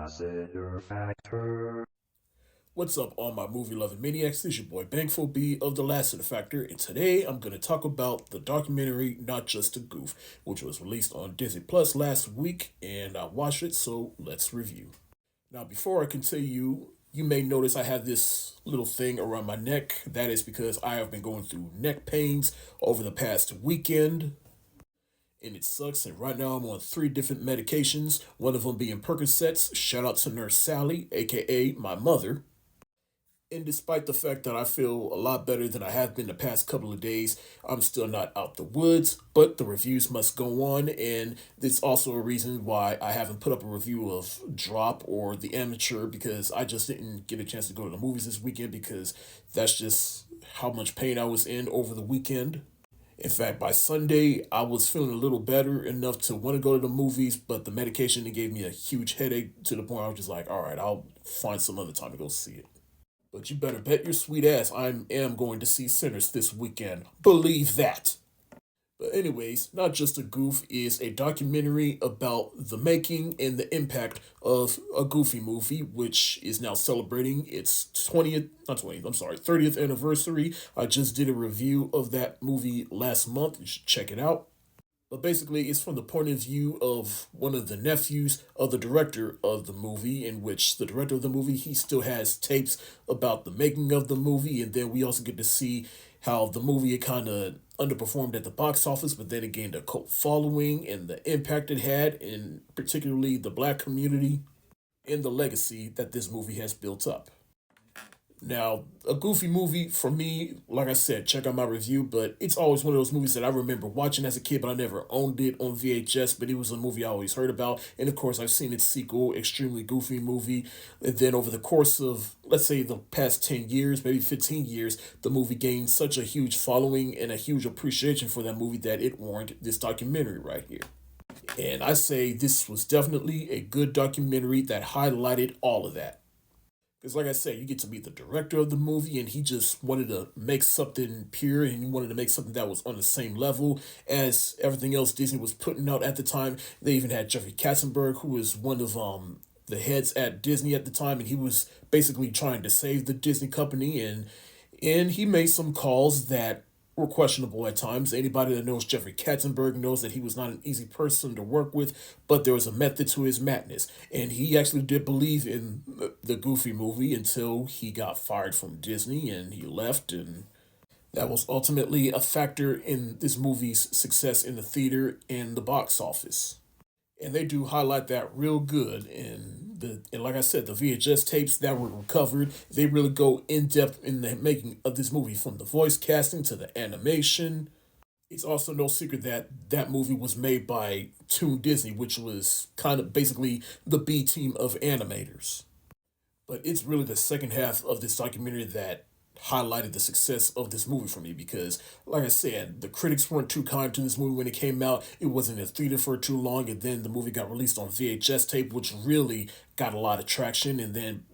Lassiter Factor. What's up, all my movie-loving maniacs? This is your boy Bankful B of the Lassiter Factor, and today I'm going to talk about the documentary Not Just a Goof, which was released on Disney Plus last week, and I watched it, so let's review. Now, before I continue, you may notice I have this little thing around my neck. That is because I have been going through neck pains over the past weekend, and it sucks. And right now I'm on three different medications, one of them being Percocets. Shout out to Nurse Sally, aka my mother. And despite the fact that I feel a lot better than I have been the past couple of days, I'm still not out the woods, but the reviews must go on, and it's also a reason why I haven't put up a review of Drop or The Amateur, because I just didn't get a chance to go to the movies this weekend because that's just how much pain I was in over the weekend. In fact, by Sunday, I was feeling a little better enough to want to go to the movies, but the medication, it gave me a huge headache to the point I was just like, all right, I'll find some other time to go see it. But you better bet your sweet ass I am going to see Sinners this weekend. Believe that. But anyways, Not Just a Goof is a documentary about the making and the impact of a Goofy movie, which is now celebrating its 30th anniversary. I just did a review of that movie last month. You should check it out. But basically, it's from the point of view of one of the nephews of the director of the movie, in which the director of the movie, he still has tapes about the making of the movie, and then we also get to see how the movie kind of underperformed at the box office, but then it gained a cult following and the impact it had, in particularly the black community, and the legacy that this movie has built up. Now, a Goofy movie, for me, like I said, check out my review, but it's always one of those movies that I remember watching as a kid, but I never owned it on VHS, but it was a movie I always heard about. And of course, I've seen its sequel, Extremely Goofy Movie. And then over the course of, let's say, the past 10 years, maybe 15 years, the movie gained such a huge following and a huge appreciation for that movie that it warranted this documentary right here. And I say this was definitely a good documentary that highlighted all of that. Because, like I said, you get to meet the director of the movie, and he just wanted to make something pure, and he wanted to make something that was on the same level as everything else Disney was putting out at the time. They even had Jeffrey Katzenberg, who was one of the heads at Disney at the time, and he was basically trying to save the Disney company, and he made some calls that were questionable at times. Anybody that knows Jeffrey Katzenberg knows that he was not an easy person to work with, but there was a method to his madness. And he actually did believe in the Goofy movie until he got fired from Disney and he left, and that was ultimately a factor in this movie's success in the theater and the box office. And they do highlight that real good. And like I said, the VHS tapes that were recovered, they really go in depth in the making of this movie, from the voice casting to the animation. It's also no secret that that movie was made by Toon Disney, which was kind of basically the B team of animators. But it's really the second half of this documentary that highlighted the success of this movie for me, because, like I said, the critics weren't too kind to this movie when it came out. It wasn't in theater for too long, and then the movie got released on VHS tape, which really got a lot of traction. And then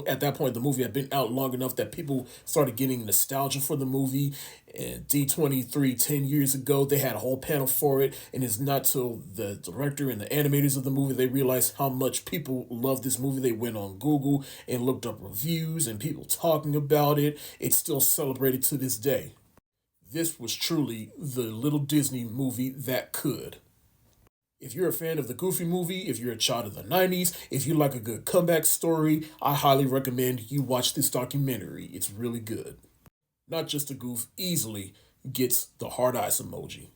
at that point, the movie had been out long enough that people started getting nostalgia for the movie. And D23, 10 years ago, they had a whole panel for it, and it's not till the director and the animators of the movie, they realized how much people love this movie. They went on Google and looked up reviews and people talking about it. It's still celebrated to this day. This was truly the little Disney movie that could. If you're a fan of the Goofy movie, if you're a child of the 90s, if you like a good comeback story, I highly recommend you watch this documentary. It's really good. Not Just a Goof easily gets the hard eyes emoji.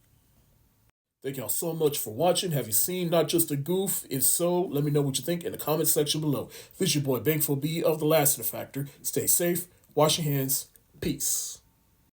Thank y'all so much for watching. Have you seen Not Just a Goof? If so, let me know what you think in the comment section below. This is your boy Bankful B of the Lassiter Factor. Stay safe, wash your hands, peace.